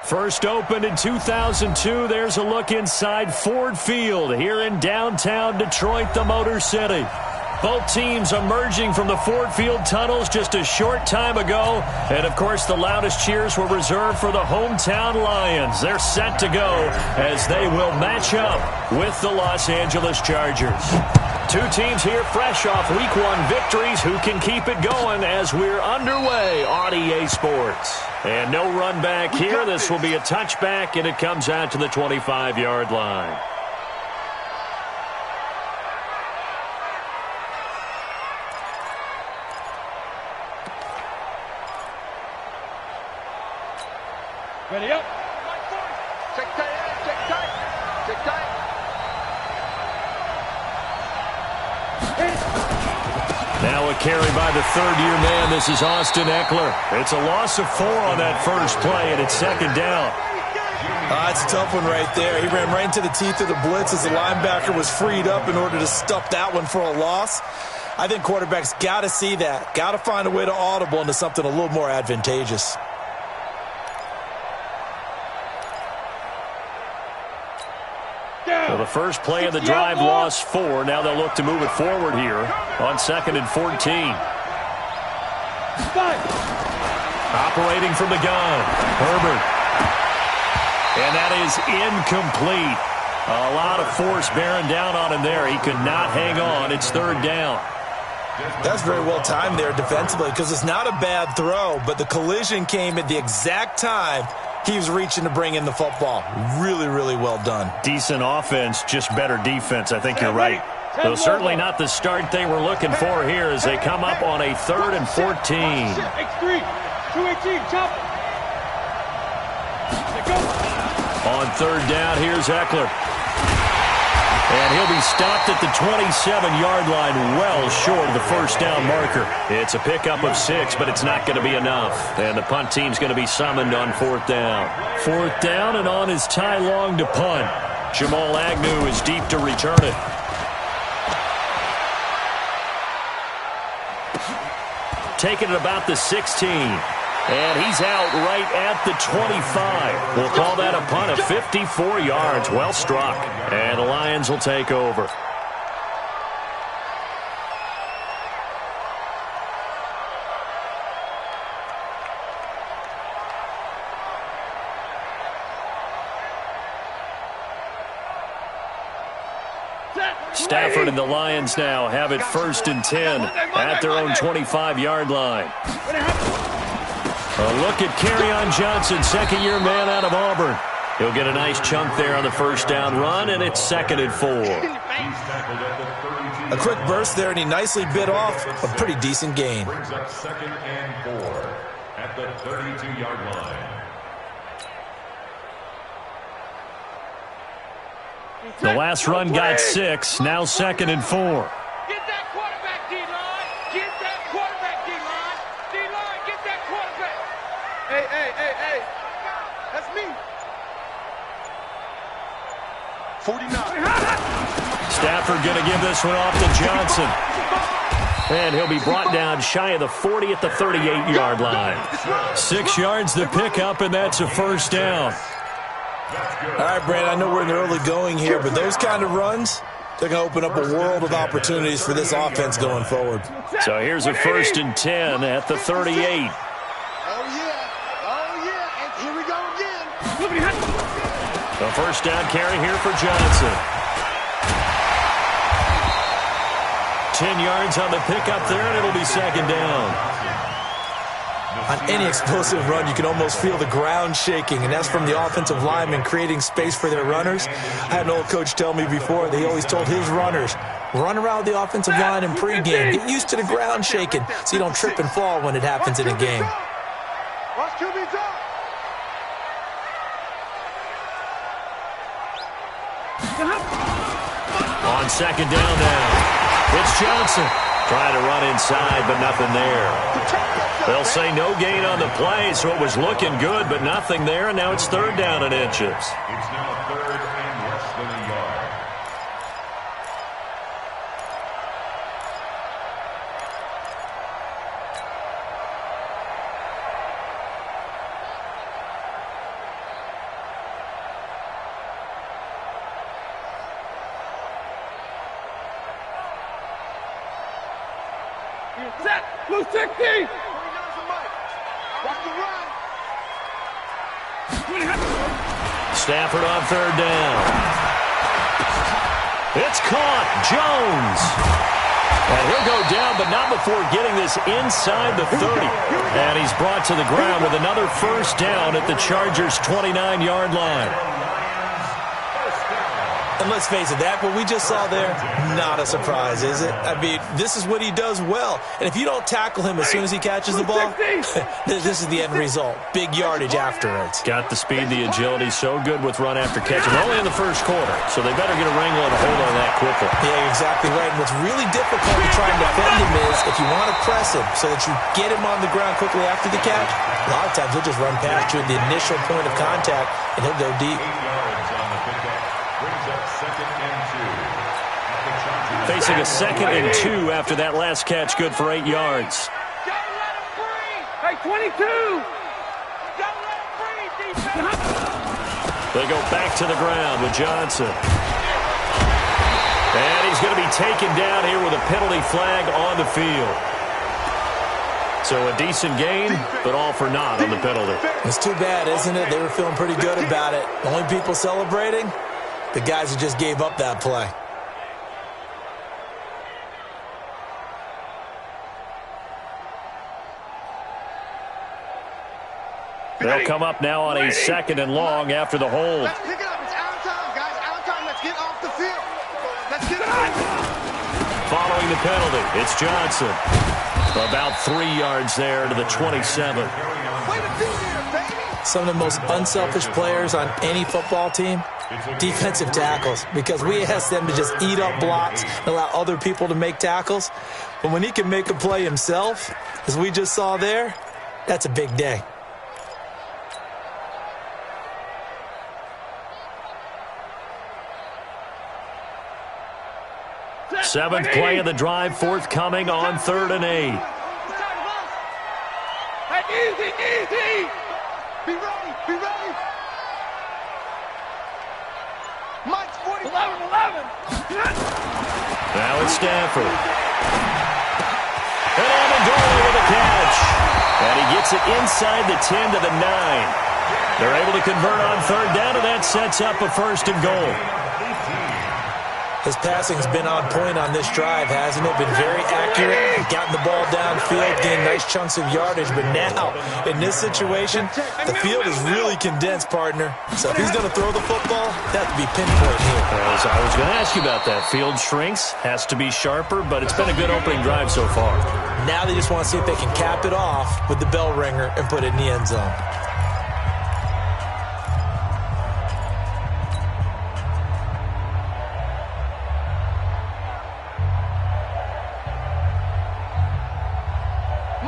First opened in 2002, there's a look inside Ford Field here in downtown Detroit, the Motor City. Both teams emerging from the Ford Field tunnels just a short time ago. And, of course, the loudest cheers were reserved for the hometown Lions. They're set to go as they will match up with the Los Angeles Chargers. Two teams here fresh off Week 1 victories who can keep it going as we're underway on EA Sports. And no run back here. This will be a touchback, and it comes out to the 25-yard line. Ready up. Check tight, check tight, check tight. Now a carry by the third-year man. This is Austin Eckler. It's a loss of 4 on that first play, and it's second down. It's a tough one right there. He ran right into the teeth of the blitz as the linebacker was freed up in order to stuff that one for a loss. I think quarterbacks got to see that. Got to find a way to audible into something a little more advantageous. Well, the first play of the drive lost 4. Now they'll look to move it forward here on 2nd and 14. Operating from the gun, Herbert. And that is incomplete. A lot of force bearing down on him there. He could not hang on. It's third down. That's very well timed there defensively because it's not a bad throw, but the collision came at the exact time he was reaching to bring in the football. Really, really well done. Decent offense, just better defense. I think you're right. Though certainly not the start they were looking for here as they come up on a 3rd and 14. X3, 218, chop. On third down, here's Eckler. And he'll be stopped at the 27-yard line, well short of the first down marker. It's a pickup of 6, but it's not going to be enough. And the punt team's going to be summoned on 4th down. 4th down, and on is Ty Long to punt. Jamal Agnew is deep to return it. Taking it about the 16. And he's out right at the 25. We'll call that a punt of 54 yards. Well struck. And the Lions will take over. Stafford and the Lions now have it 1st and 10 at their own 25-yard line. A look at Kerryon Johnson, second-year man out of Auburn. He'll get a nice chunk there on the first down run, and it's 2nd and 4. A quick burst there, and he nicely bit off a pretty decent gain. Brings up 2nd and 4 at the 32-yard line. The last run got 6, now 2nd and 4. Get that quarterback, D-line. Get that quarterback, D-line. D-line, get that quarterback. Hey. That's me. 49. Stafford going to give this one off to Johnson. And he'll be brought down shy of the 40 at the 38-yard line. 6 yards to pick up, and that's a first down. All right, Brandon, I know we're in the early going here, but those kind of runs, they're going to open up a world of opportunities for this offense going forward. So here's a 1st and 10 at the 38. Oh, yeah. And here we go again. The first down carry here for Johnson. 10 yards on the pickup there, and it'll be 2nd down. On any explosive run, you can almost feel the ground shaking, and that's from the offensive linemen creating space for their runners. I had an old coach tell me before that he always told his runners, run around the offensive line in pregame. Get used to the ground shaking so you don't trip and fall when it happens in a game. Watch QB drop. On 2nd down now, it's Johnson. Trying to run inside, but nothing there. They'll say no gain on the play, so it was looking good, but nothing there, and now it's 3rd down and inches. It's now 3rd and less than a yard. Set. Blue 60. Watch the run. Stafford on third down. It's caught. Jones. And he'll go down, but not before getting this inside the 30. And he's brought to the ground with another first down at the Chargers' 29-yard line. And let's face it, that what we just saw there, not a surprise, is it? I mean, this is what he does well. And if you don't tackle him as soon as he catches the ball, this is the end result. Big yardage afterwards. Got the speed, the agility, so good with run after catch. And only in the first quarter, so they better get a wrangle and a hold on that quickly. Yeah, exactly right. And what's really difficult to try and defend him is if you want to press him so that you get him on the ground quickly after the catch, a lot of times he'll just run past you at the initial point of contact, and he'll go deep. Facing a 2nd and 2 after that last catch, good for 8 yards. Don't let him breathe. Hey, 22. Don't let him breathe, defense. They go back to the ground with Johnson. And he's going to be taken down here with a penalty flag on the field. So a decent gain, but all for naught on the penalty. It's too bad, isn't it? They were feeling pretty good about it. The only people celebrating, the guys who just gave up that play. They'll come up now on a 2nd and long after the hold. Let's pick it up. It's out of time, guys. Out of time. Let's get off the field. Let's get it. Following the penalty, it's Johnson. About 3 yards there to the 27. Way to be there, baby. Some of the most unselfish players on any football team, defensive tackles, because we ask them to just eat up blocks and allow other people to make tackles. But when he can make a play himself, as we just saw there, that's a big day. Seventh play of the drive, forthcoming on 3rd and 8. Hey, easy, easy. Be ready. Be ready. Mike's 40. 11. Now it's Stafford. And Amendola with a catch. And he gets it inside the 10 to the 9. They're able to convert on 3rd down, and that sets up a 1st and goal. His passing's been on point on this drive, hasn't it? Been very accurate, gotten the ball downfield, gained nice chunks of yardage. But now, in this situation, the field is really condensed, partner. So if he's going to throw the football, that would be pinpoint here. As I was going to ask you about that. Field shrinks, has to be sharper, but it's been a good opening drive so far. Now they just want to see if they can cap it off with the bell ringer and put it in the end zone.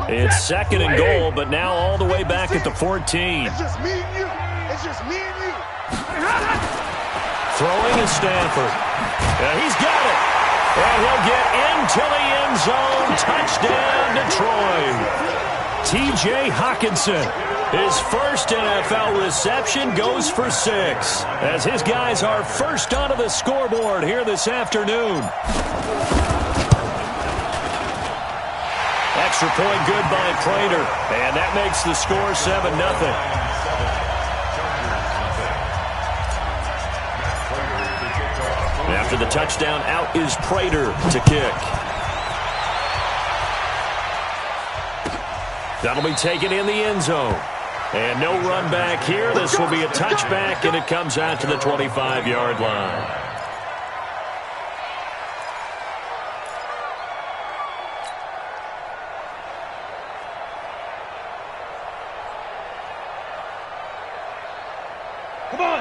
It's 2nd and goal, but now all the way back at the 14. It's just me and you. It's just me and you. Throwing is Stafford. And he's got it. And he'll get into the end zone. Touchdown, Detroit. T.J. Hockenson. His first NFL reception goes for 6. As his guys are first onto the scoreboard here this afternoon. Extra point good by Prater. And that makes the score 7-0. After the touchdown, out is Prater to kick. That'll be taken in the end zone. And no run back here. This will be a touchback, and it comes out to the 25-yard line.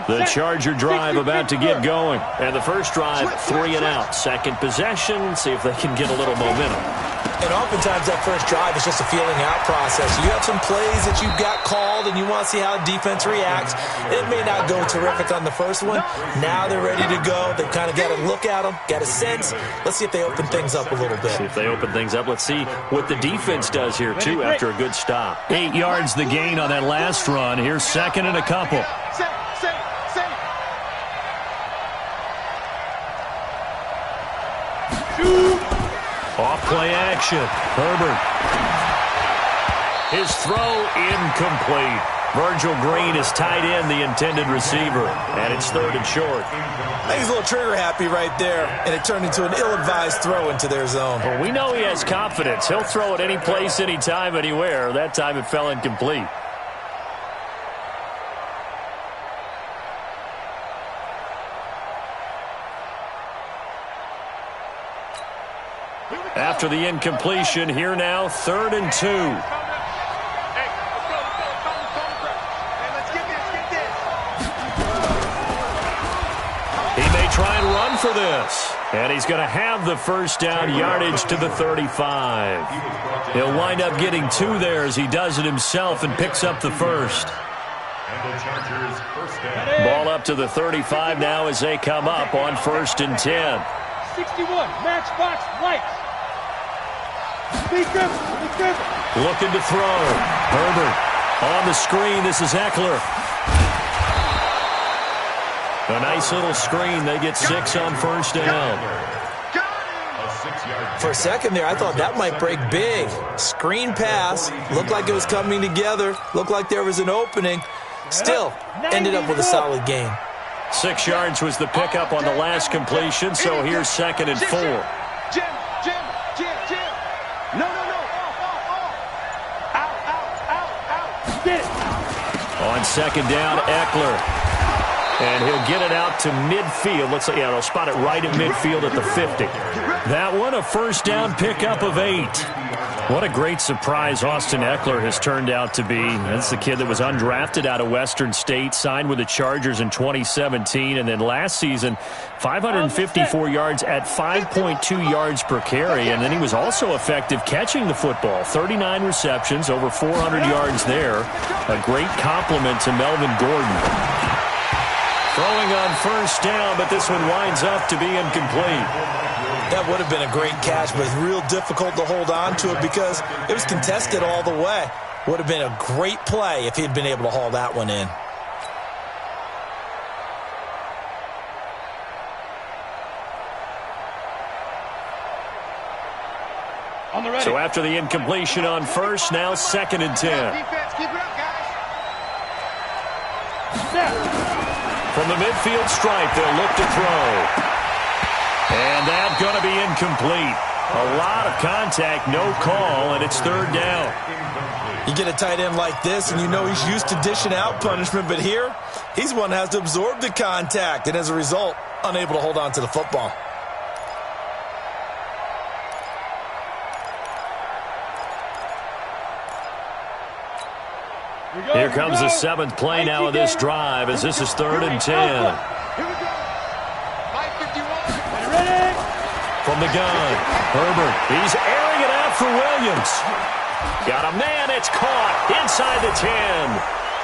The Charger drive about to get going. And the first drive, 3 and out. Second possession, see if they can get a little momentum. And oftentimes that first drive is just a feeling out process. You have some plays that you've got called and you want to see how the defense reacts. It may not go terrific on the first one. Now they're ready to go. They've kind of got to look at them, got a sense. Let's see if they open things up a little bit. See if they open things up. Let's see what the defense does here, too, after a good stop. 8 yards the gain on that last run. Here's 2nd and a couple. Off play action. Herbert. His throw incomplete. Virgil Green is tied in, the intended receiver, and it's 3rd and short. I think he's a little trigger happy right there, and it turned into an ill-advised throw into their zone. Well, we know he has confidence. He'll throw it any place, anytime, anywhere. That time it fell incomplete. After the incompletion, here now, 3rd and 2. Try and run for this. And he's going to have the first down, yardage to the 35. He'll wind up getting 2 there as he does it himself and picks up the first. And the Chargers first down. Ball up to the 35 now as they come up on 1st and 10. 61, matchbox lights. Looking to throw. Herbert on the screen. This is Eckler. A nice little screen. They get 6 on 1st down. For a second there, I thought that might break big. Screen pass. Looked like it was coming together. Looked like there was an opening. Still, ended up with a solid gain. 6 yards was the pickup on the last completion, so here's 2nd and 4. Jim. No. Out. Get it. On 2nd down, Eckler. And he'll get it out to midfield. Let's say, they'll spot it right at midfield at the 50. That one, a first down pickup of 8. What a great surprise Austin Eckler has turned out to be. That's the kid that was undrafted out of Western State, signed with the Chargers in 2017, and then last season, 554 yards at 5.2 yards per carry, and then he was also effective catching the football. 39 receptions, over 400 yards there. A great compliment to Melvin Gordon. Throwing on first down, but this one winds up to be incomplete. That would have been a great catch, but it's real difficult to hold on to it because it was contested all the way. Would have been a great play if he'd been able to haul that one in. So after the incompletion on first, now 2nd and 10. Defense, keep it up, guys. From the midfield stripe, they'll look to throw. And that's going to be incomplete. A lot of contact, no call, and it's 3rd down. You get a tight end like this, and you know he's used to dishing out punishment, but here, he's one that has to absorb the contact, and as a result, unable to hold on to the football. Here comes the 7th play now of this drive as this is 3rd and 10. Here we go. 551. Ready? From the gun, Herbert. He's airing it out for Williams. Got a man. It's caught inside the 10.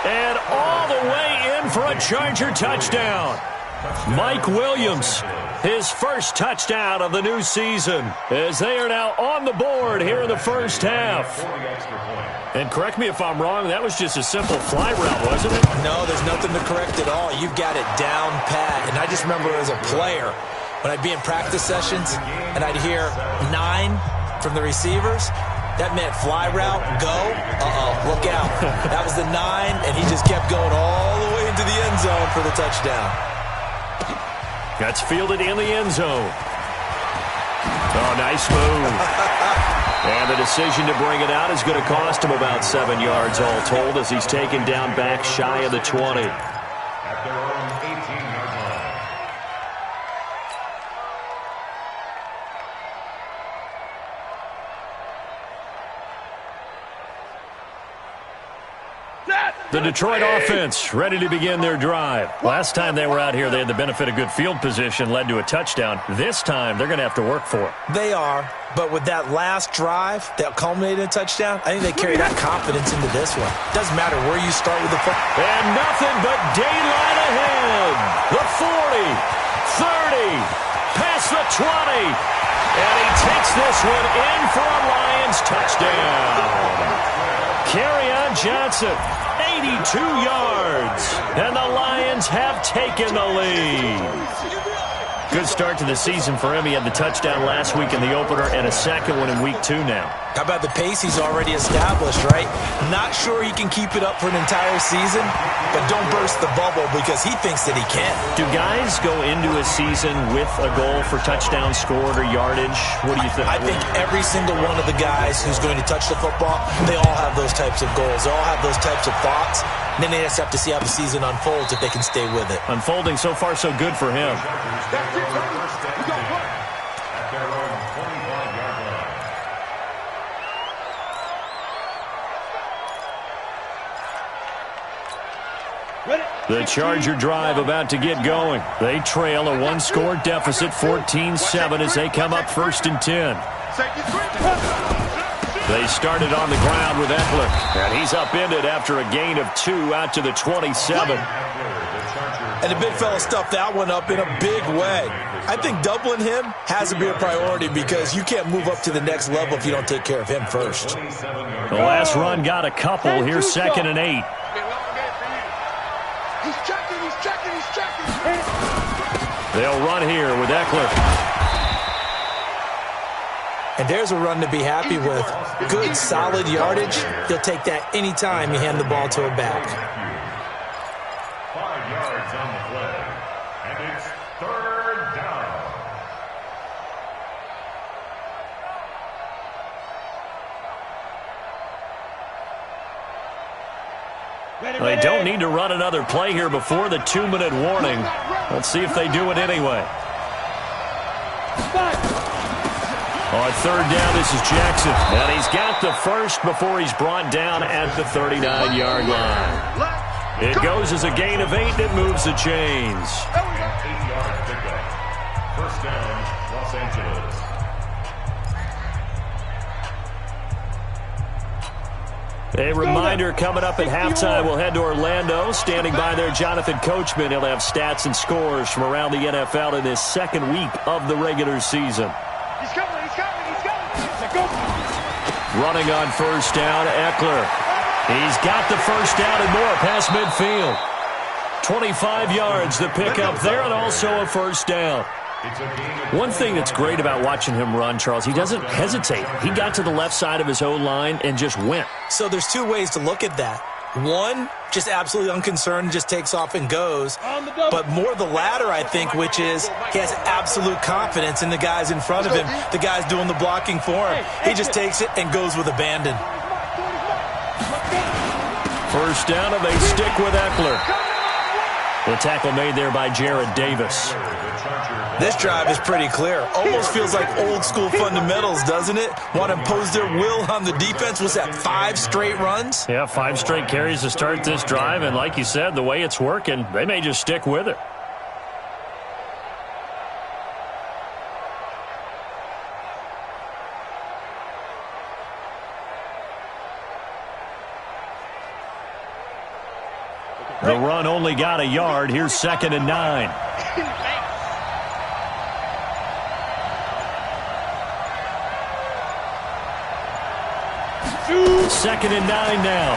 And all the way in for a Charger touchdown. Mike Williams, his first touchdown of the new season, as they are now on the board here in the first half. And correct me if I'm wrong, that was just a simple fly route, wasn't it? No, there's nothing to correct at all. You've got it down pat. And I just remember as a player, when I'd be in practice sessions and I'd hear 9 from the receivers, that meant fly route, go, look out. That was the 9, and he just kept going all the way into the end zone for the touchdown. That's fielded in the end zone. Oh, nice move. And the decision to bring it out is going to cost him about 7 yards all told as he's taken down back shy of the 20. At their own 18-yard line. The Detroit offense ready to begin their drive. Last time they were out here, they had the benefit of good field position, led to a touchdown. This time, they're going to have to work for it. They are, but with that last drive that culminated in a touchdown, I think they carry that confidence into this one. Doesn't matter where you start with the football. And nothing but daylight ahead. The 40, 30, past the 20. And he takes this one in for a Lions touchdown. Kerryon Johnson, 82 yards. And the Lions have taken the lead. Good start to the season for him. He had the touchdown last week in the opener and a second one in week 2 now. How about the pace he's already established, right? Not sure he can keep it up for an entire season, but don't burst the bubble because he thinks that he can. Do guys go into a season with a goal for touchdown scored or yardage? What do you think? I think every single one of the guys who's going to touch the football, they all have those types of goals. They all have those types of thoughts. And then they just have to see how the season unfolds if they can stay with it. Unfolding so far so good for him. That's it, baby. We gon' put it. At their own 25-yard line. The Charger drive about to get going. They trail a one-score deficit, 14-7, as they come up 1st and 10. They started on the ground with Eckler, and he's upended after a gain of 2 out to the 27. And the big fella stuffed that one up in a big way. I think doubling him has to be a priority because you can't move up to the next level if you don't take care of him first. The last run got a couple. Here's 2nd and 8. He's checking, he's checking, he's checking. They'll run here with Eckler. And there's a run to be happy with. Good, solid yardage. He'll take that anytime you hand the ball to a back. 5 yards on the play. And it's 3rd down. They don't need to run another play here before the 2-minute warning. Let's see if they do it anyway. On 3rd down, this is Jackson. And he's got the first before he's brought down at the 39-yard line. It goes as a gain of 8, and it moves the chains. 8-yard pickup. 1st down, Los Angeles. A reminder coming up at halftime. We'll head to Orlando. Standing by there, Jonathan Coachman. He'll have stats and scores from around the NFL in this 2nd week of the regular season. He's coming, he's coming, he's coming. Go. Running on 1st down, Eckler. He's got the 1st down and more past midfield. 25 yards the pickup there, and also a 1st down. One thing that's great about watching him run, Charles, he doesn't hesitate. He got to the left side of his O-line and just went. So there's 2 ways to look at that. One, just absolutely unconcerned, just takes off and goes. But more the latter, I think, which is he has absolute confidence in the guys in front of him, the guys doing the blocking for him. He just takes it and goes with abandon. 1st down, and they stick with Eckler. The tackle made there by Jared Davis. This drive is pretty clear. Almost feels like old school fundamentals, doesn't it? Want to impose their will on the defense. Was that 5 straight runs? Yeah, 5 straight carries to start this drive, and like you said, the way it's working, they may just stick with it. The run only got a yard. Here's 2nd and 9. 2nd and 9 now.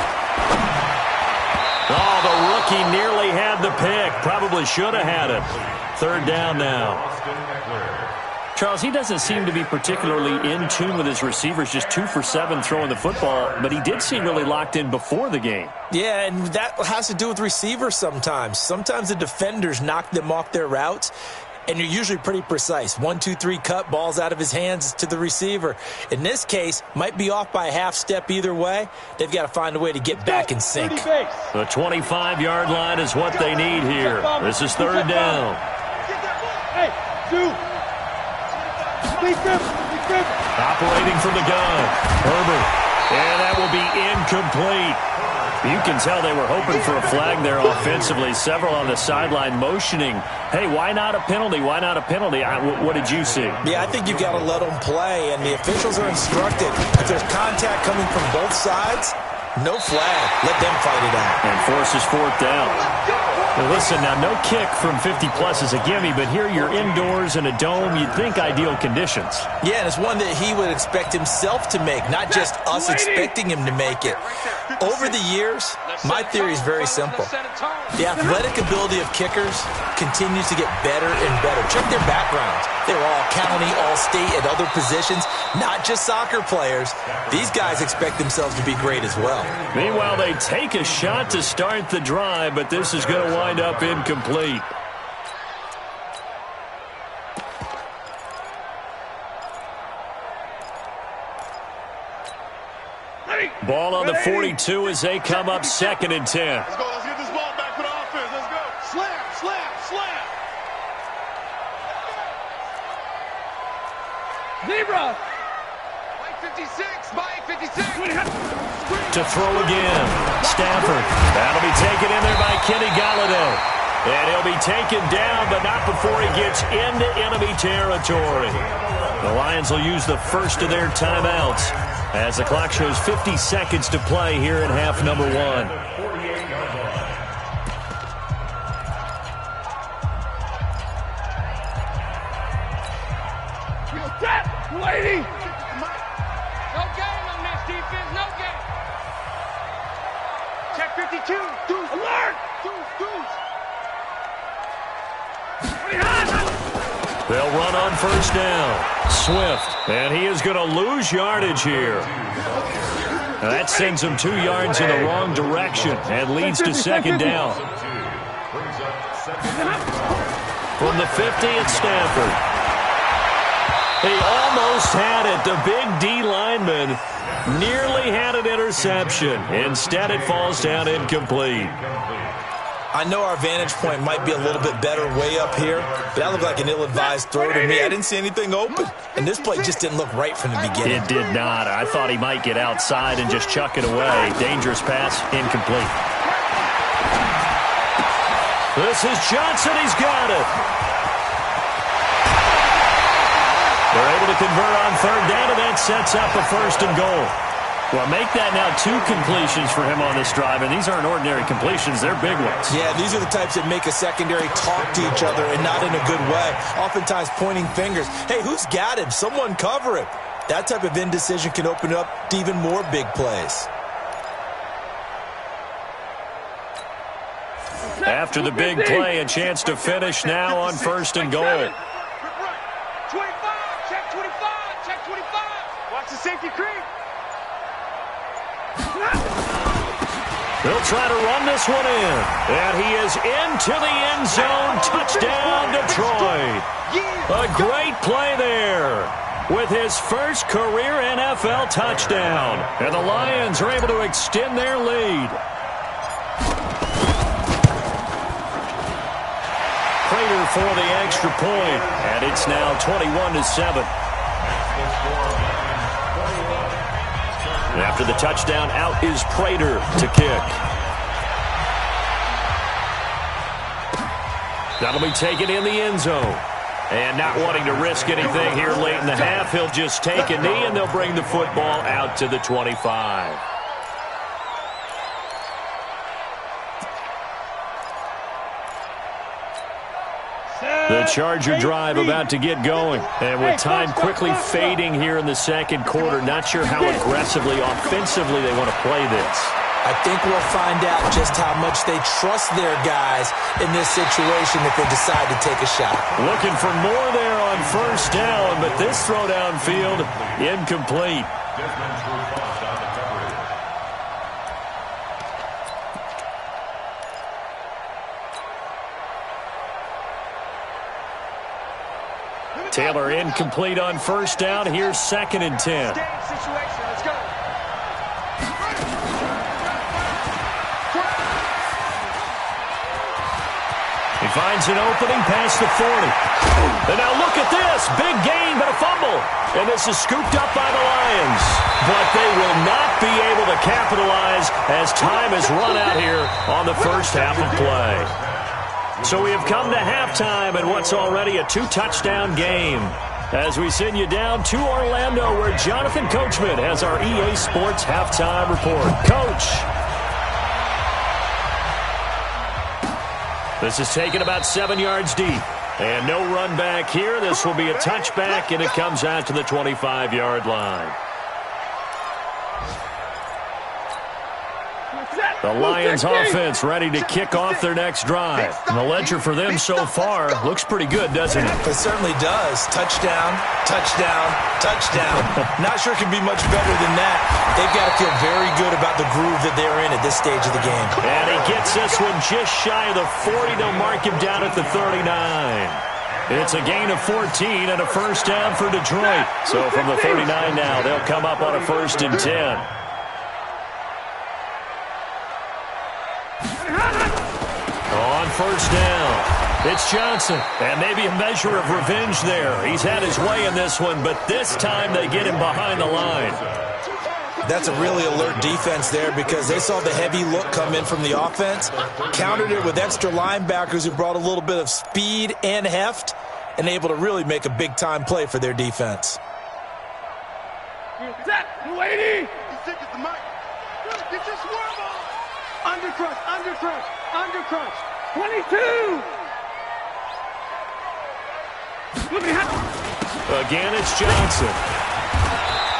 Oh, the rookie nearly had the pick. Probably should have had it. 3rd down now. Charles, he doesn't seem to be particularly in tune with his receivers, just 2 for 7 throwing the football, but he did seem really locked in before the game. Yeah, and that has to do with receivers sometimes. Sometimes the defenders knock them off their routes, and you're usually pretty precise. 1, 2, 3 cut, balls out of his hands to the receiver. In this case, might be off by a half step either way. They've got to find a way to get back in sync. The 25-yard line is what they need here. This is 3rd down. Hey, 2. Operating from the gun. Herbert. And that will be incomplete. You can tell they were hoping for a flag there offensively. Several on the sideline motioning. Hey, why not a penalty? Why not a penalty? What did you see? Yeah, I think you've got to let them play, and the officials are instructed. If there's contact coming from both sides, no flag. Let them fight it out. And forces 4th down. Now listen, now no kick from 50-plus is a gimme, but here you're indoors in a dome. You'd think ideal conditions. Yeah, and it's one that he would expect himself to make, not just us expecting him to make it. Over the years, my theory is very simple. The athletic ability of kickers continues to get better and better. Check their backgrounds. They were all county, all state, at other positions, not just soccer players. These guys expect themselves to be great as well. Meanwhile, they take a shot to start the drive, but this is going to wind up incomplete. Ball on the 42 as they come up 2nd and 10. Let's go. Let's get this ball back for the offense. Let's go. Slam, slam, slam. Zebra. Mike 56. Mike 56. To throw again. Stafford. That'll be taken in there by Kenny Galladay. And he'll be taken down, but not before he gets into enemy territory. The Lions will use the first of their timeouts as the clock shows 50 seconds to play here in half number 1. Lady. No game on this defense. No game. Check 52. Deuce. Alert. Deuce. They'll run on first down. Swift. And he is going to lose yardage here. Now that sends him 2 yards in the wrong direction and leads to 2nd down. From the 50 at Stafford. He almost had it. The big D lineman nearly had an interception. Instead, it falls down incomplete. I know our vantage point might be a little bit better way up here, but that looked like an ill-advised throw to me. I didn't see anything open, and this play just didn't look right from the beginning. It did not. I thought he might get outside and just chuck it away. Dangerous pass, incomplete. This is Johnson. He's got it. They're able to convert on 3rd down, and that sets up a 1st and goal. Well, make that now 2 completions for him on this drive, and these aren't ordinary completions. They're big ones. Yeah, these are the types that make a secondary talk to each other and not in a good way. Oftentimes pointing fingers. Hey, who's got him? Someone cover it. That type of indecision can open up to even more big plays. After the big play, a chance to finish now on 1st and goal. 25. Check 25. Check 25. Watch the safety creep. They'll try to run this one in. And he is into the end zone. Touchdown, Detroit. A great play there with his first career NFL touchdown. And the Lions are able to extend their lead. Prater for the extra point. And it's now 21-7. After the touchdown, out is Prater to kick. That'll be taken in the end zone. And not wanting to risk anything here late in the half, he'll just take a knee, and they'll bring the football out to the 25. The Charger drive about to get going. And with time quickly fading here in the 2nd quarter, not sure how aggressively, offensively they want to play this. I think we'll find out just how much they trust their guys in this situation if they decide to take a shot. Looking for more there on 1st down, but this throw downfield, incomplete. Taylor incomplete on 1st down. Here's 2nd and 10. Let's go. He finds an opening past the 40. And now look at this. Big gain, but a fumble. And this is scooped up by the Lions. But they will not be able to capitalize as time has run out here on the first half of play. So we have come to halftime in what's already a 2-touchdown game. As we send you down to Orlando, where Jonathan Coachman has our EA Sports halftime report. Coach. This is taken about 7 yards deep. And no run back here. This will be a touchback, and it comes out to the 25-yard line. The Lions offense ready to kick off their next drive. And the ledger for them so far looks pretty good, doesn't it? It certainly does. Touchdown, touchdown, touchdown. Not sure it can be much better than that. They've got to feel very good about the groove that they're in at this stage of the game. And he gets this one just shy of the 40. They'll mark him down at the 39. It's a gain of 14 and a first down for Detroit. So from the 39 now, they'll come up on a 1st and 10. On first down, it's Johnson, and maybe a measure of revenge there. He's had his way in this one, but this time they get him behind the line. That's a really alert defense there because they saw the heavy look come in from the offense, countered it with extra linebackers who brought a little bit of speed and heft, and able to really make a big-time play for their defense. Lady! Get your swerve on! Undercrush, undercrush, undercrush. 22! Again, it's Johnson.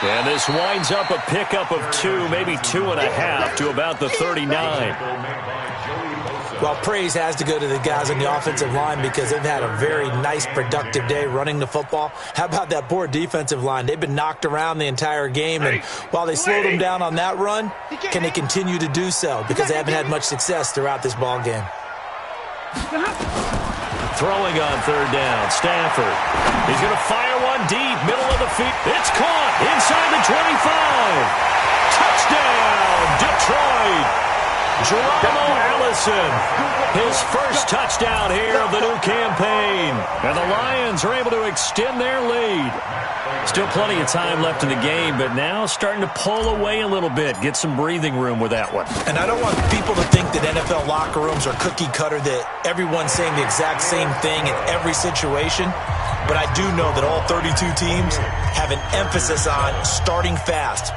And this winds up a pickup of 2, maybe 2.5 to about the 39. Well, praise has to go to the guys on the offensive line because they've had a very nice, productive day running the football. How about that poor defensive line? They've been knocked around the entire game, and while they slowed them down on that run, can they continue to do so? Because they haven't had much success throughout this ball game. Throwing on third down, Stafford. He's going to fire one deep, middle of the field. It's caught inside the 25. Touchdown, Detroit. Geronimo Allison, his first touchdown here of the new campaign. And the Lions are able to extend their lead. Still plenty of time left in the game, but now starting to pull away a little bit, get some breathing room with that one. And I don't want people to think that NFL locker rooms are cookie cutter, that everyone's saying the exact same thing in every situation. But I do know that all 32 teams have an emphasis on starting fast.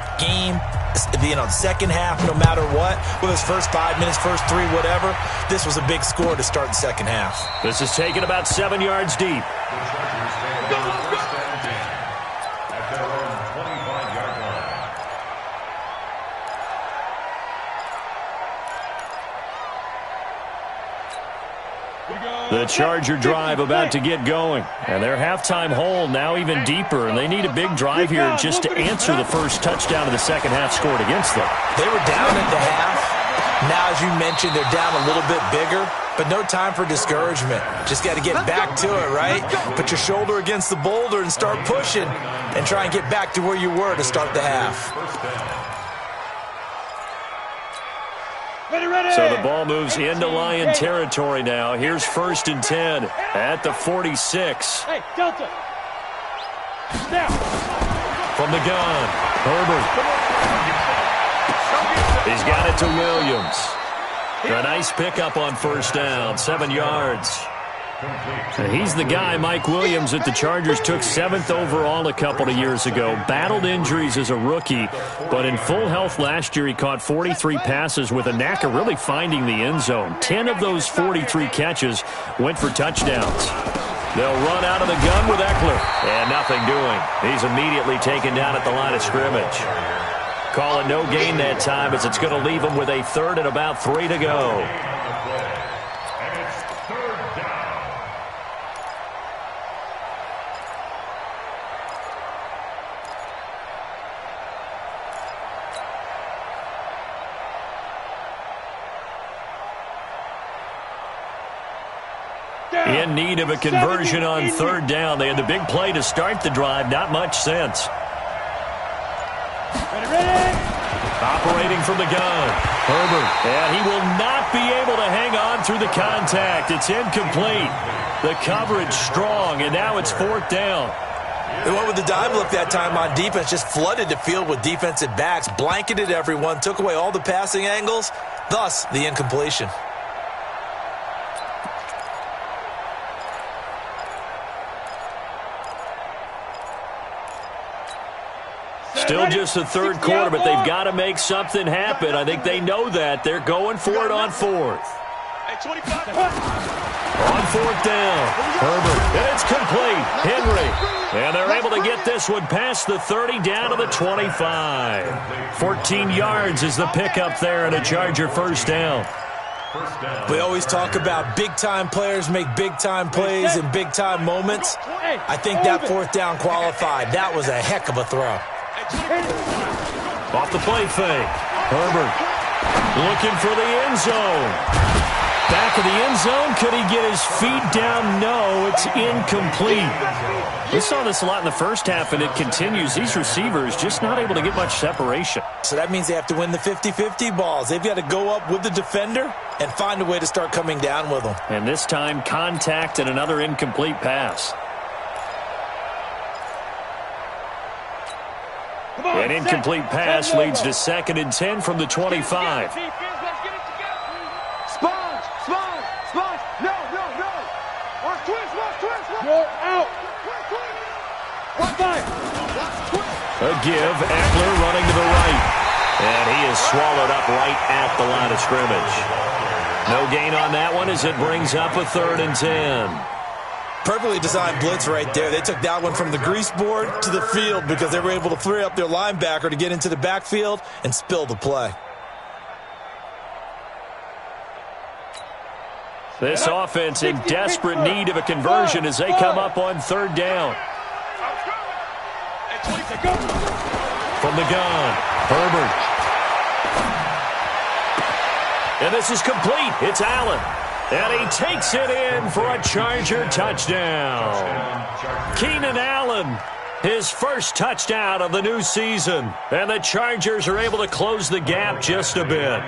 Second half, no matter what, whether it's first 5 minutes, first 3, whatever, this was a big score to start the second half. This is taken about 7 yards deep. The Charger drive about to get going. And their halftime hole now even deeper. And they need a big drive here just to answer the first touchdown of the second half scored against them. They were down at the half. Now, as you mentioned, they're down a little bit bigger. But no time for discouragement. Just got to get back to it, right? Put your shoulder against the boulder and start pushing. And try and get back to where you were to start the half. So the ball moves into Lion territory now. Here's 1st and 10 at the 46. Hey, Delta. Now. From the gun, Herbert. He's got it to Williams. A nice pickup on first down, 7 yards. He's the guy, Mike Williams, that the Chargers took 7th overall a couple of years ago. Battled injuries as a rookie, but in full health last year, he caught 43 passes with a knack of really finding the end zone. 10 of those 43 catches went for touchdowns. They'll run out of the gun with Eckler, and nothing doing. He's immediately taken down at the line of scrimmage. Call it no gain that time, as it's going to leave him with a 3rd and about 3 to go. In need of a conversion on 3rd down. They had the big play to start the drive. Not much sense. Operating from the gun, Herbert. And he will not be able to hang on through the contact. It's incomplete. The coverage strong, and now it's 4th down. They went with the dive look that time on defense. Just flooded the field with defensive backs. Blanketed everyone. Took away all the passing angles. Thus, the incompletion. Still just the 3rd quarter, but they've got to make something happen. I think they know that. They're going for it on 4th. Hey, 25. On 4th down. Herbert, and it's complete. Henry, and they're able to get this one past the 30 down to the 25. 14 yards is the pickup there and a Charger first down. We always talk about big-time players make big-time plays in big-time moments. I think that 4th down qualified. That was a heck of a throw. Off the play fake. Herbert looking for the end zone. Back of the end zone. Could he get his feet down? No, it's incomplete. We saw this a lot in the first half, and it continues. These receivers just not able to get much separation. So that means they have to win the 50-50 balls. They've got to go up with the defender and find a way to start coming down with them. And this time, contact and another incomplete pass. An incomplete pass leads to 2nd and 10 from the 25. Sponge. No. Watch twist. You're out. A give. Eckler running to the right. And he is swallowed up right at the line of scrimmage. No gain on that one as it brings up a 3rd and 10. Perfectly designed blitz right there. They took that one from the grease board to the field because they were able to free up their linebacker to get into the backfield and spill the play. This offense in desperate need of a conversion as they come up on 3rd down. From the gun, Herbert. And this is complete. It's Allen. And he takes it in for a Charger touchdown. Keenan Allen, his first touchdown of the new season. And the Chargers are able to close the gap just a bit.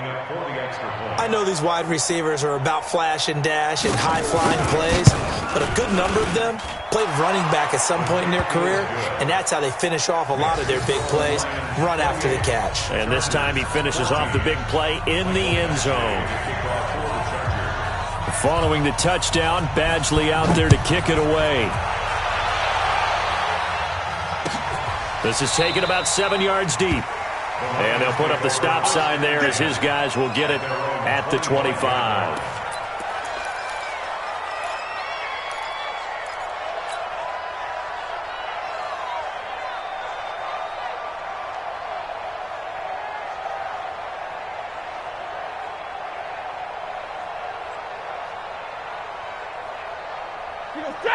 I know these wide receivers are about flash and dash and high-flying plays, but a good number of them played running back at some point in their career, and that's how they finish off a lot of their big plays, run after the catch. And this time he finishes off the big play in the end zone. Following the touchdown, Badgley out there to kick it away. This is taken about 7 yards deep. And they'll put up the stop sign there as his guys will get it at the 25.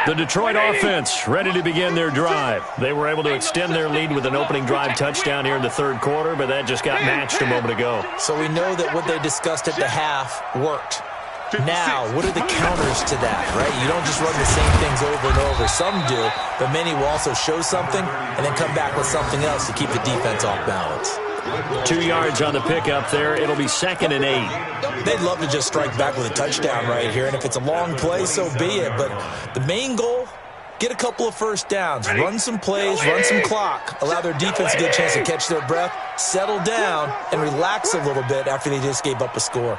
The Detroit offense ready to begin their drive. They were able to extend their lead with an opening drive touchdown here in the 3rd quarter, but that just got matched a moment ago. So we know that what they discussed at the half worked. Now, what are the counters to that, right? You don't just run the same things over and over. Some do, but many will also show something and then come back with something else to keep the defense off balance. 2 yards on the pickup there. It'll be 2nd and 8. They'd love to just strike back with a touchdown right here, and if it's a long play, so be it. But the main goal, get a couple of first downs, run some plays, run some clock, allow their defense to get a chance to catch their breath, settle down, and relax a little bit after they just gave up a score.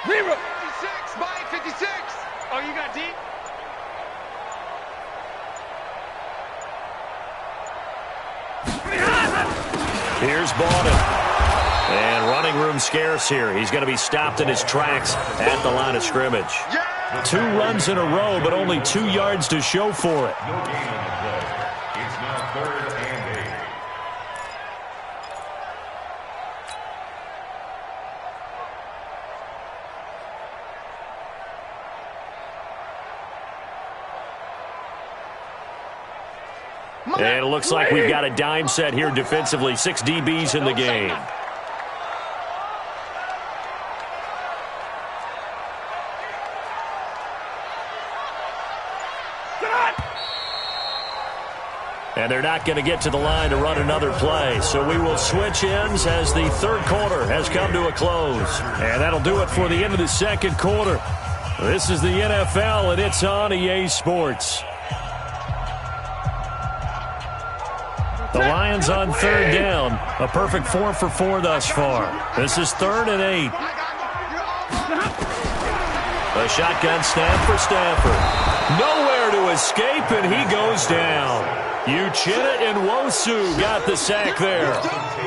Zero. 56 by 56. Oh, you got deep? Here's Bowden. And running room scarce here. He's going to be stopped in his tracks at the line of scrimmage. 2 runs in a row, but only 2 yards to show for it. No gain on the play. It's now 3rd and 8. And it looks like we've got a dime set here defensively. 6 DBs in the game. And they're not going to get to the line to run another play. So we will switch ends as the 3rd quarter has come to a close. And that'll do it for the end of the 2nd quarter. This is the NFL, and it's on EA Sports. The Lions on 3rd down. A perfect 4 for 4 thus far. This is 3rd and 8. A shotgun snap for Stafford. Nowhere to escape, and he goes down. Uchenna and Nwosu got the sack there.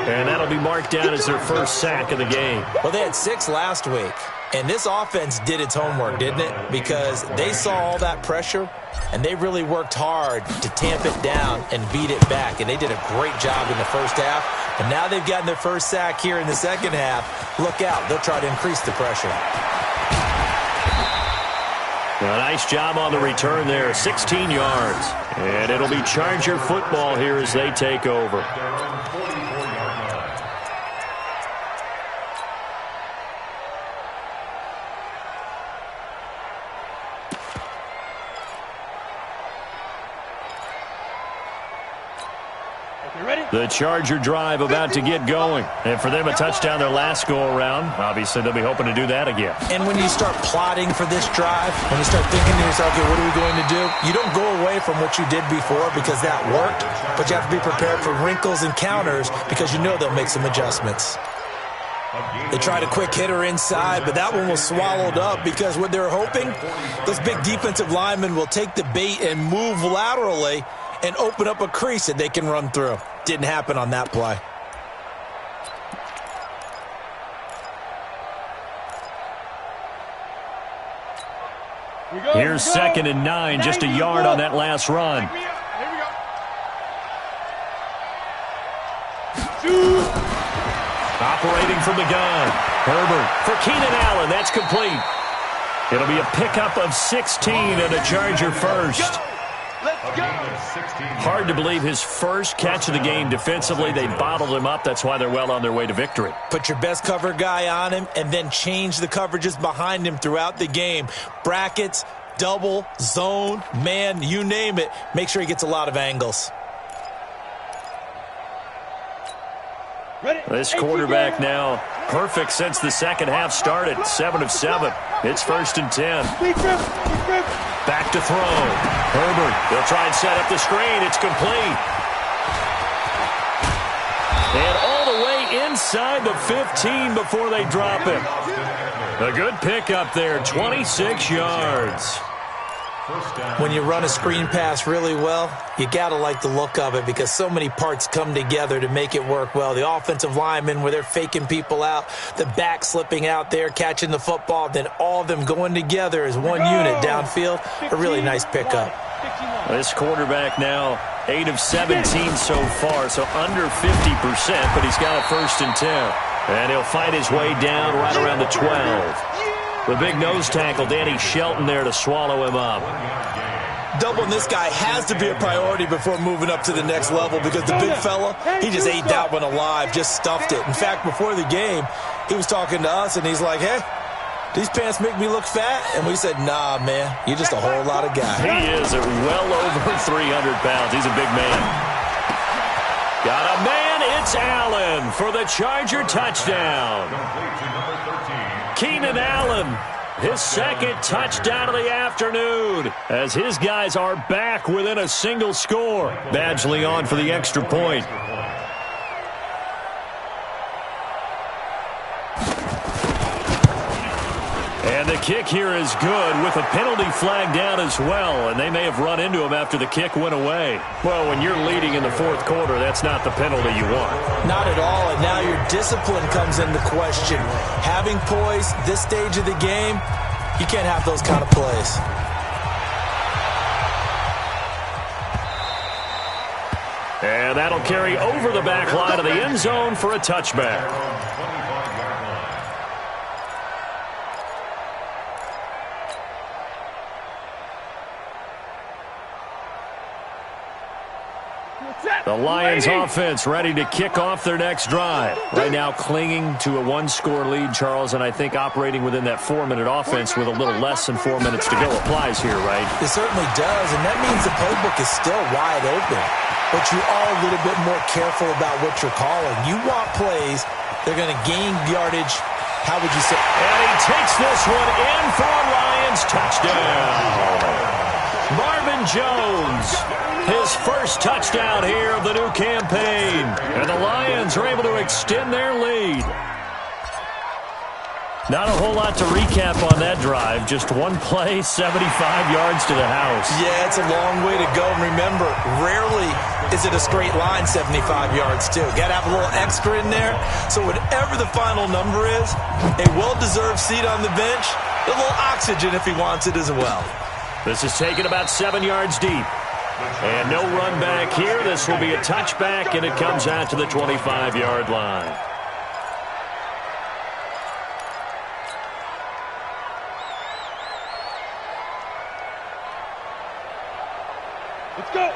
And that'll be marked down as their first sack of the game. Well, they had 6 last week. And this offense did its homework, didn't it? Because they saw all that pressure, and they really worked hard to tamp it down and beat it back. And they did a great job in the first half. And now they've gotten their first sack here in the second half. Look out. They'll try to increase the pressure. A nice job on the return there, 16 yards. And it'll be Charger football here as they take over. The Charger drive about to get going. And for them, a touchdown their last go-around. Obviously, they'll be hoping to do that again. And when you start plotting for this drive, when you start thinking to yourself, okay, what are we going to do? You don't go away from what you did before because that worked, but you have to be prepared for wrinkles and counters because you know they'll make some adjustments. They tried a quick hitter inside, but that one was swallowed up because what they're hoping, those big defensive linemen will take the bait and move laterally and open up a crease that they can run through. Didn't happen on that play. Here's 2nd and 9, just a yard on that last run. Operating from the gun. Herbert for Keenan Allen. That's complete. It'll be a pickup of 16 and a Charger first. Hard to believe his first catch of the game defensively. They bottled him up. That's why they're well on their way to victory. Put your best cover guy on him and then change the coverages behind him throughout the game. Brackets, double, zone, man, you name it. Make sure he gets a lot of angles. This quarterback now perfect since the second half started. 7 of 7. It's 1st and 10. Back to throw. Herbert, they'll try and set up the screen. It's complete. And all the way inside the 15 before they drop it. A good pickup there, 26 yards. When you run a screen pass really well, you got to like the look of it because so many parts come together to make it work well. The offensive linemen where they're faking people out, the back slipping out there, catching the football, then all of them going together as one unit downfield. A really nice pickup. This quarterback now 8 of 17 so far, so under 50%, but he's got a 1st and 10. And he'll fight his way down right around the 12. The big nose tackle, Danny Shelton, there to swallow him up. Doubling this guy has to be a priority before moving up to the next level because the big fella, he just ate that one alive, just stuffed it. In fact, before the game, he was talking to us, and he's like, hey, these pants make me look fat? And we said, nah, man, you're just a whole lot of guy. He is at well over 300 pounds. He's a big man. Got a man, it's Allen for the Charger touchdown. Keenan Allen, his 2nd touchdown of the afternoon, as his guys are back within a single score. Badgley on for the extra point. And the kick here is good with a penalty flag down as well, and they may have run into him after the kick went away. Well, when you're leading in the 4th quarter, that's not the penalty you want. Not at all, and now your discipline comes into question. Having poise this stage of the game, you can't have those kind of plays. And that'll carry over the back line of the end zone for a touchback. The Lions offense ready to kick off their next drive. Right now clinging to a 1-score lead, Charles, and I think operating within that 4-minute offense with a little less than 4 minutes to go applies here, right? It certainly does, and that means the playbook is still wide open. But you are a little bit more careful about what you're calling. You want plays, they're going to gain yardage. How would you say? And he takes this one in for a Lions touchdown. Marvin Jones, his first touchdown here of the new campaign. And the Lions are able to extend their lead. Not a whole lot to recap on that drive. Just one play, 75 yards to the house. Yeah, it's a long way to go. And remember, rarely is it a straight line 75 yards, too. Got to have a little extra in there. So whatever the final number is, a well-deserved seat on the bench, a little oxygen if he wants it as well. This is taken about 7 yards deep. And no run back here. This will be a touchback, and it comes out to the 25-yard line.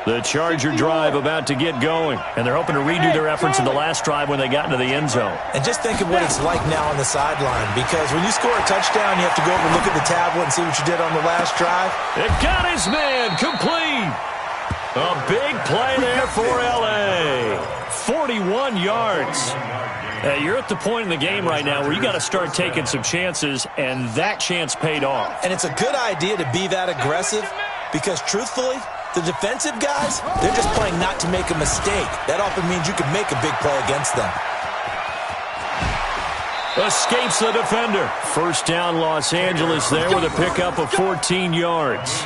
The Charger drive about to get going, and they're hoping to redo their efforts in the last drive when they got into the end zone. And just think of what it's like now on the sideline, because when you score a touchdown, you have to go over and look at the tablet and see what you did on the last drive. It got his man complete. A big play there for L.A. 41 yards. You're at the point in the game right now where you got to start taking some chances, and that chance paid off. And it's a good idea to be that aggressive, because truthfully, the defensive guys, they're just playing not to make a mistake. That often means you can make a big play against them. Escapes the defender. First down, Los Angeles there with a pickup of 14 yards.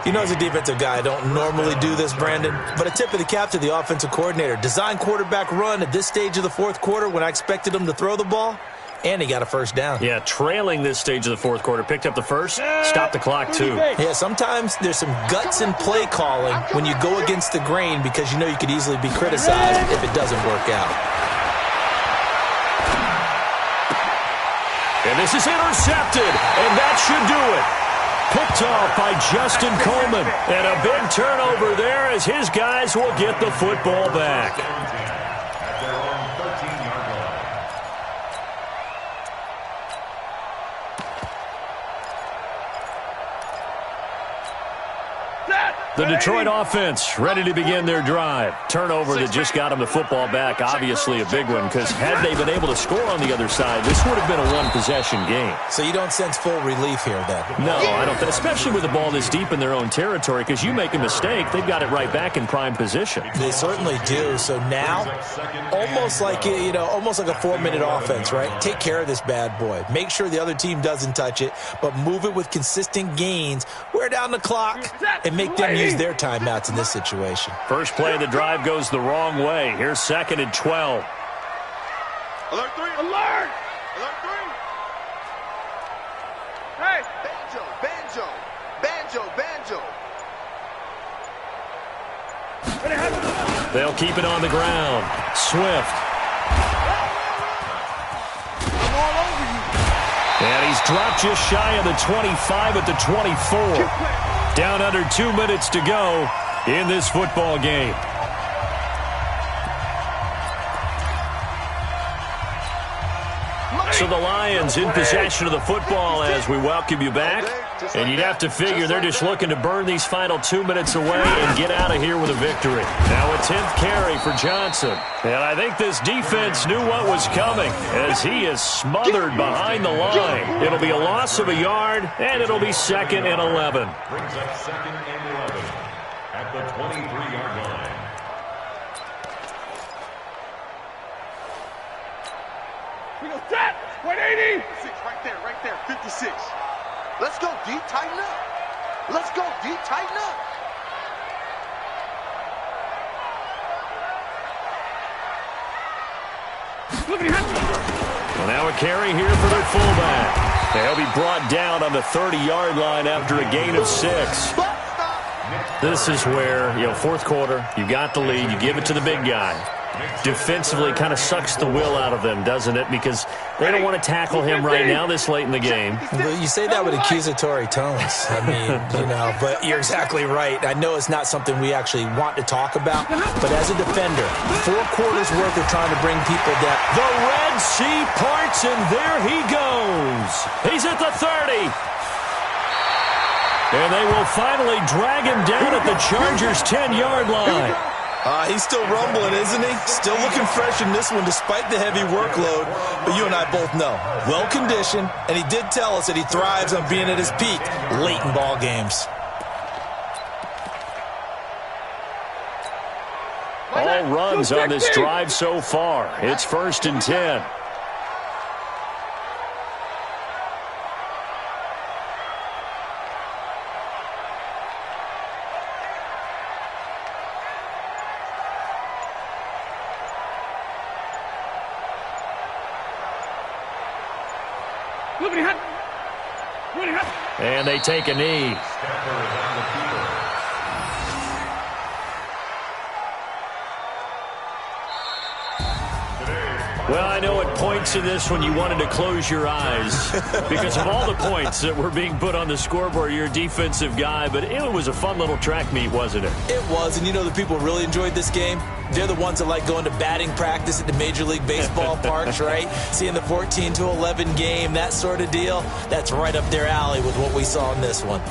You know, as a defensive guy, I don't normally do this, Brandon, but a tip of the cap to the offensive coordinator. Design quarterback run at this stage of the fourth quarter when I expected him to throw the ball, and he got a first down. Yeah, trailing this stage of the fourth quarter. Picked up the first, stopped the clock too. Yeah, sometimes there's some guts in play calling when you go against the grain, because you know you could easily be criticized if it doesn't work out. And this is intercepted, and that should do it. Picked off by Justin Coleman. And a big turnover there as his guys will get the football back. The Detroit offense ready to begin their drive. Turnover that just got them the football back. Obviously a big one, because had they been able to score on the other side, this would have been a one-possession game. So you don't sense full relief here, then? No, I don't. Especially with the ball this deep in their own territory, because you make a mistake, they've got it right back in prime position. They certainly do. So now, almost like almost like a 4-minute offense, right? Take care of this bad boy. Make sure the other team doesn't touch it, but move it with consistent gains. Wear down the clock and make them use their timeouts in this situation. First play of the drive goes the wrong way. Here's 2nd and 12. Alert 3! Alert! Alert 3! Hey! Banjo, banjo, banjo, banjo. They'll keep it on the ground. Swift. I'm all over you. And he's dropped just shy of the 25 at the 24. Down under 2 minutes to go in this football game. So the Lions in possession of the football as we welcome you back. And you'd have to figure they're just looking to burn these final 2 minutes away and get out of here with a victory. Now a 10th carry for Johnson. And I think this defense knew what was coming as he is smothered behind the line. It'll be a loss of a yard, and it'll be 2nd and 11. Brings up 2nd and 11 at the 23-yard line. We go set! 180! 6, right there, 56. Let's go, D, tighten up. Let's go, D, tighten up. Well, now a carry here for their fullback. They'll be brought down on the 30-yard line after a gain of 6. This is where, fourth quarter, you got the lead, you give it to the big guy. Defensively kind of sucks the will out of them, doesn't it? Because they don't want to tackle him right now this late in the game. Well, you say that with accusatory tones. I mean, but you're exactly right. I know it's not something we actually want to talk about, but as a defender, 4 quarters worth of trying to bring people down. The Red Sea parts, and there he goes. He's at the 30. And they will finally drag him down at the Chargers' 10-yard line. He's still rumbling, isn't he? Still looking fresh in this one despite the heavy workload. But you and I both know, well-conditioned, and he did tell us that he thrives on being at his peak late in ball games. All runs on this drive so far. It's 1st and 10. And they take a knee. Well, I know at points in this when you wanted to close your eyes because of all the points that were being put on the scoreboard. You're a defensive guy, but it was a fun little track meet, wasn't it? It was, and you know the people who really enjoyed this game? They're the ones that like going to batting practice at the Major League Baseball parks, right? Seeing the 14-11 game, that sort of deal. That's right up their alley with what we saw in this one.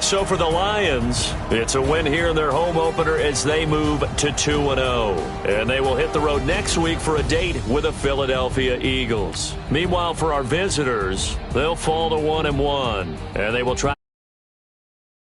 So for the Lions, it's a win here in their home opener as they move to 2-0. And they will hit the road next week for a date with the Philadelphia Eagles. Meanwhile, for our visitors, they'll fall to 1-1. And they will try